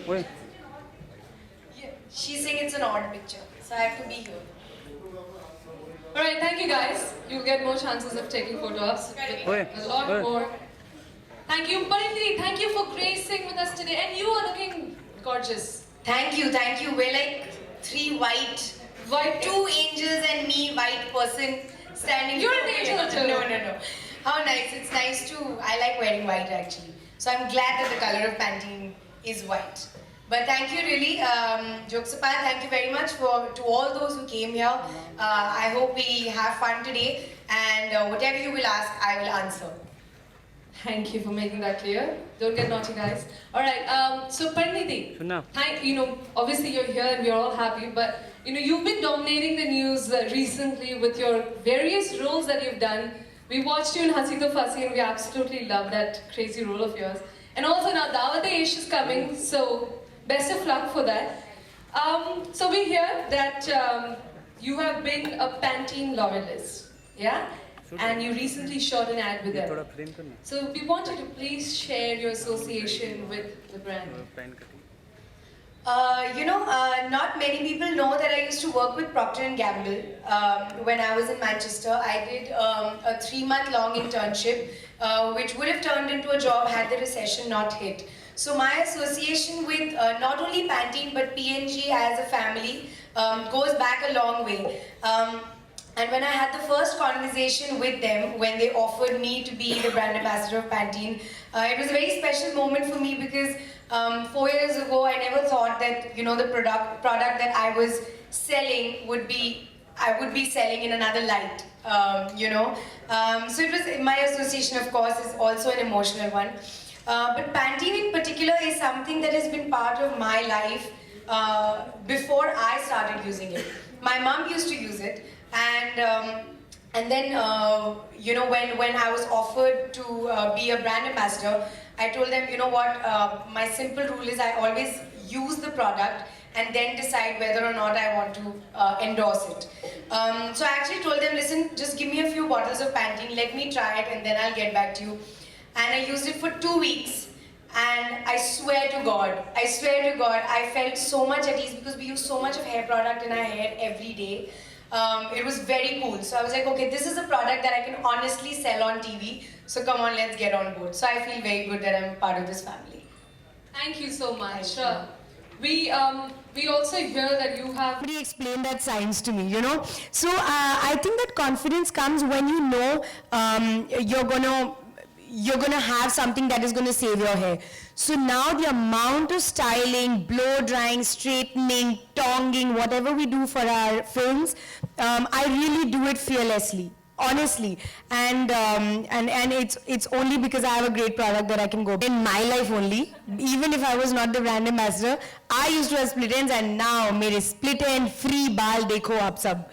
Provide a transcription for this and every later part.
Oi. Yeah, she's saying it's an odd picture, so I have to be here. Alright, thank you guys. You'll get more chances of taking photos. Oi. A lot Oi. more. Thank you, Pariti. Thank you for gracing with us today. And you are looking gorgeous. Thank you, thank you. We're like three white, two angels and me, white person standing. You're an angel too. No. How nice! It's nice to. I like wearing white actually. So I'm glad that the color of Pantene is white. But thank you really, Joksapan, thank you very much to all those who came here. I hope we have fun today, and whatever you will ask, I will answer. Thank you for making that clear. Don't get naughty, guys. Alright, so Pariniti, Sunna. obviously you're here and we're all happy, but you've been dominating the news recently with your various roles that you've done. We watched you in Hasi To Fasi and we absolutely love that crazy role of yours. And also now Dawat-e-Ishq is coming, so best of luck for that. So we hear that you have been a Pantene loyalist, yeah? And you recently shot an ad with them. थोड़ा frame करना. So we want you to please share your association with the brand. Pen cutting. Not many people know that I used to work with Procter & Gamble when I was in Manchester. I did a 3-month-long internship, which would have turned into a job had the recession not hit. So my association with not only Pantene but P&G as a family goes back a long way. And when I had the first conversation with them, when they offered me to be the brand ambassador of Pantene, it was a very special moment for me because 4 years ago, I never thought that the product that I was selling I would be selling in another light. So it was my association, of course, is also an emotional one. But Pantene in particular is something that has been part of my life before I started using it. My mom used to use it. And then, when I was offered to be a brand ambassador, I told them, you know what, my simple rule is I always use the product and then decide whether or not I want to endorse it. So I actually told them, listen, just give me a few bottles of Pantene, let me try it and then I'll get back to you. And I used it for 2 weeks. And I swear to God, I felt so much at ease because we use so much of hair product in our hair every day. It was very cool. So I was like, okay, this is a product that I can honestly sell on TV. So come on, let's get on board. So I feel very good that I'm part of this family. Thank you so much. We also hear that you have... Somebody explained that science to me, So I think that confidence comes when you know you're gonna have something that is gonna save your hair. So now the amount of styling, blow drying, straightening, tonging, whatever we do for our films, I really do it fearlessly, honestly. And it's only because I have a great product that I can go. In my life only, even if I was not the brand ambassador, I used to have split ends and now mere split end free baal dekho aap sab.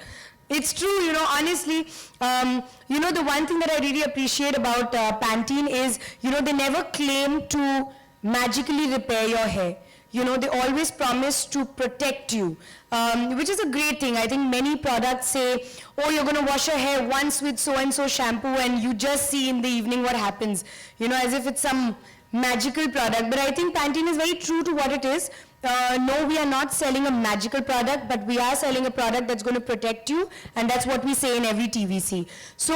It's true, honestly, the one thing that I really appreciate about Pantene is, they never claim to magically repair your hair. They always promise to protect you, which is a great thing. I think many products say, oh, you're going to wash your hair once with so-and-so shampoo and you just see in the evening what happens, as if it's some magical product. But I think Pantene is very true to what it is. No, we are not selling a magical product, but we are selling a product that's going to protect you, and that's what we say in every TVC. So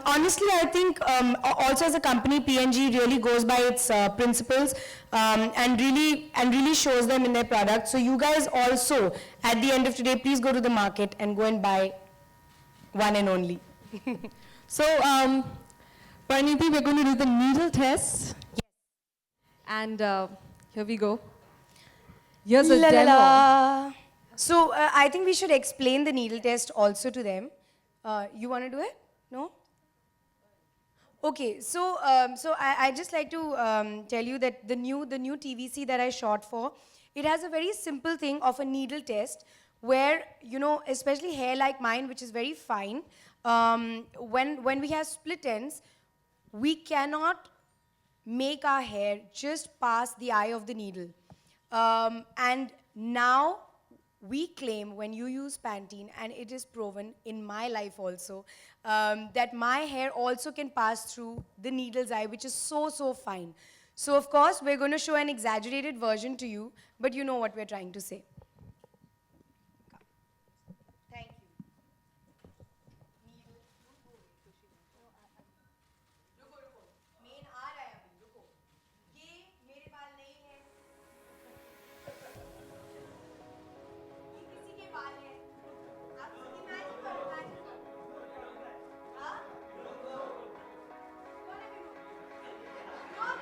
honestly, I think also as a company, P&G really goes by its principles and really shows them in their product. So you guys also, at the end of today, please go to the market and go and buy one and only. So, Pariniti, we're going to do the needle test. Yes. And here we go. Here's a La, la, demo. la. So I think we should explain the needle test also to them. You want to do it? No? Okay, so I just like to tell you that the new TVC that I shot for, it has a very simple thing of a needle test where, especially hair like mine, which is very fine, when we have split ends, we cannot make our hair just past the eye of the needle. And now we claim when you use Pantene, and it is proven in my life also, that my hair also can pass through the needle's eye, which is so fine. So of course, we're going to show an exaggerated version to you, but you know what we're trying to say. Thank you. Main aa raha hai abhi, रुको. ये मेरे बाल नहीं हैं. ये किसी के बाल हैं. आप imagine करो, imagine करो. हाँ? कौन है विनोद? विनोद? तुम्हारे बाल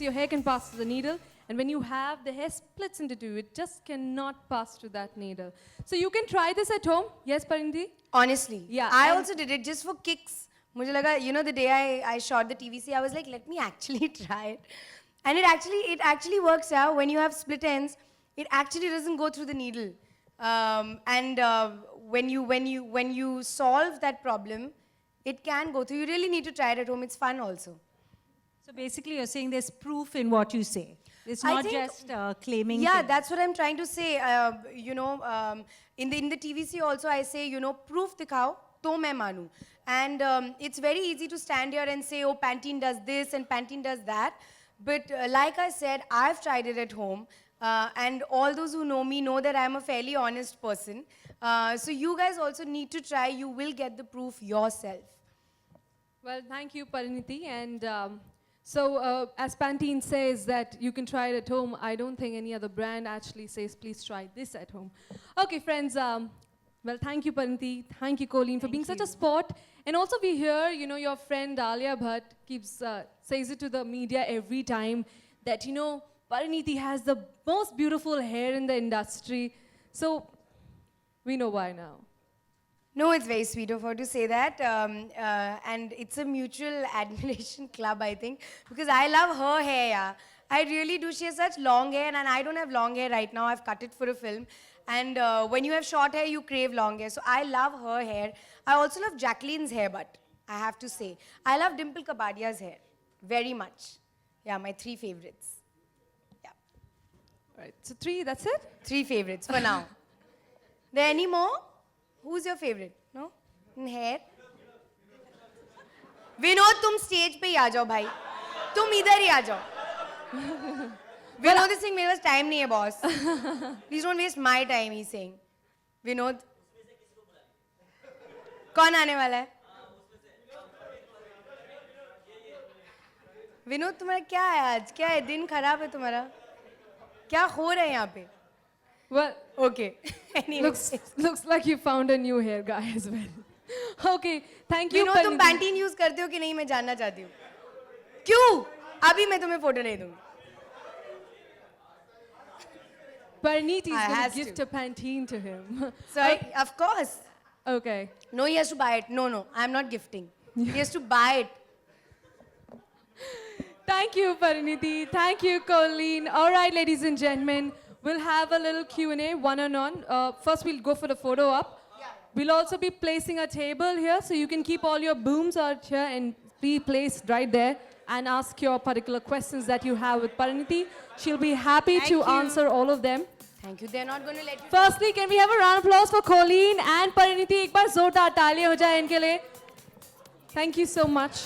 Your hair can pass through the needle, and when you have the hair splits into two, it just cannot pass through that needle. So you can try this at home. Yes, Parinti? Honestly, Yeah, I and- also did it just for kicks. मुझे लगा, you know, the day I shot the TVC, I was like, let me actually try it. And it actually works out. When you have split ends, it actually doesn't go through the needle. When you solve that problem, it can go through. You really need to try it at home. It's fun also. So basically, you're saying there's proof in what you say. It's I not think- just claiming. Yeah, things. that's what I'm trying to say. In the TVC also, I say, you know, proof dikhao, to main manu. And it's very easy to stand here and say, oh, Pantene does this and Pantene does that. But like I said, I've tried it at home. And all those who know me know that I'm a fairly honest person. So you guys also need to try. You will get the proof yourself. Well, thank you, Pariniti. And as Pantene says that you can try it at home, I don't think any other brand actually says, please try this at home. Okay, friends. Well, thank you, Pariniti. Thank you, Colleen, for being such a sport. And also we hear, you know, your friend Alia Bhatt keeps says it to the media every time that, you know, Pariniti has the most beautiful hair in the industry. So we know why now. No, it's very sweet of her to say that. And it's a mutual admiration club, I think. Because I love her hair, yeah. I really do. She has such long hair, and I don't have long hair right now. I've cut it for a film. And when you have short hair, you crave long hair. So I love her hair. I also love Jacqueline's hair, but I have to say, I love Dimple Kabadia's hair very much. Yeah, my 3 favorites. Yeah, All right, so 3, that's it? 3 favorites for now. There any more? Who's your favorite? No? In hair? Vinod तुम stage पे ही आ जाओ भाई तुम इधर ही आ जाओ Vinod is saying मेरे पास time नहीं है boss please don't waste my time he saying Vinod कौन आने वाला है विनोद तुम्हारा क्या है आज क्या है दिन खराब है तुम्हारा क्या हो रहा है यहाँ पे Well, okay anyway. looks like you found a new hair guy as well. Okay, thank you. Vinod तुम Pariniti. पैंटीन यूज करते हो कि नहीं मैं जानना चाहती हूँ क्यों अभी मैं तुम्हें फोटो नहीं दूंगी Pariniti is I going has to gift to. a Pantene to him. Sorry, of course. Okay. No, he has to buy it. No, I'm not gifting. He has to buy it. Thank you, Pariniti. Thank you, Colleen. All right, ladies and gentlemen, we'll have a little Q&A, one-on-one. First, we'll go for the photo op. We'll also be placing a table here, so you can keep all your booms out here and be placed right there and ask your particular questions that you have with Pariniti. She'll be happy Thank to you. answer all of them. Thank you. They're not going to let you. Firstly, can we have a round of applause for Colleen and Pariniti? एक बार जोरदार तालियां हो जाए इनके लिए. Thank you so much.